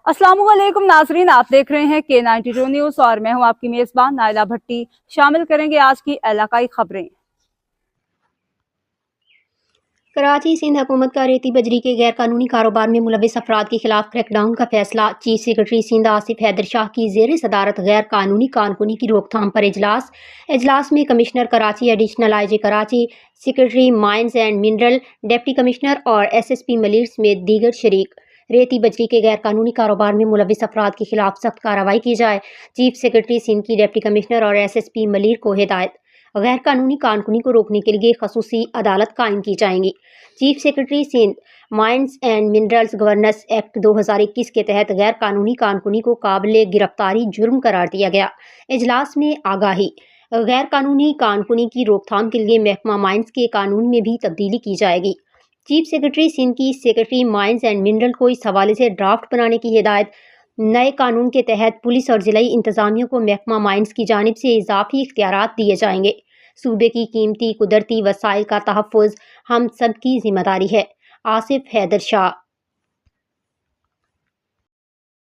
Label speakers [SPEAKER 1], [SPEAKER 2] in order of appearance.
[SPEAKER 1] अस्सलाम वालेकुम नाजरीन, आप देख रहे हैं K92 न्यूज़ और मैं हूं आपकी मेज़बान नाइला भट्टी। शामिल करेंगे आज की इलाकाई खबरें।
[SPEAKER 2] कराची सिंध हुकूमत का रेती बजरी के गैर कानूनी कारोबार में मुलविस अफराद के खिलाफ क्रैकडाउन का फैसला। चीफ सेक्रेटरी सिंध आसिफ हैदर शाह की ज़ेर सदारत गैर कानूनी कारकुनी की रोकथाम पर इजलास में commissioner Karachi, additional IG Karachi, secretary mines and mineral, deputy commissioner और SSP मलिर समेत दीगर शरीक। रेती बजरी के गैर कानूनी कारोबार में मुलविस अफराद के खिलाफ सख्त कार्रवाई की जाए। चीफ सेक्रेटरी सिंध की डिप्टी कमिश्नर और SSP मलिर को हिदायत। गैर कानूनी कारकुनी को रोकने के लिए खसूसी अदालत कायम की जाएंगी। Chief secretary Sindh mines and minerals governance act 2021 के तहत गैर कानूनी कारकुनी को काबिल गिरफ्तारी जुर्म करार दिया गया। इजलास में आगाही। गैर कानूनी कारकुनी की रोकथाम के लिए महकमा माइंस के कानून में भी तब्दीली की जाएगी। चीफ सेक्रेटरी सिंध की सेक्रेटरी माइंस एंड मिनरल को इस हवाले से ड्राफ्ट बनाने की हिदायत। नए कानून के तहत पुलिस और जिलाई इंतजामिया को महकमा माइंस की जानिब से इजाफी इख्तियारात दिए जाएंगे। सूबे की कीमती कुदरती वसाइल का तहफ़्फ़ुज़ हम सब की जिम्मेदारी है। आसिफ हैदर शाह।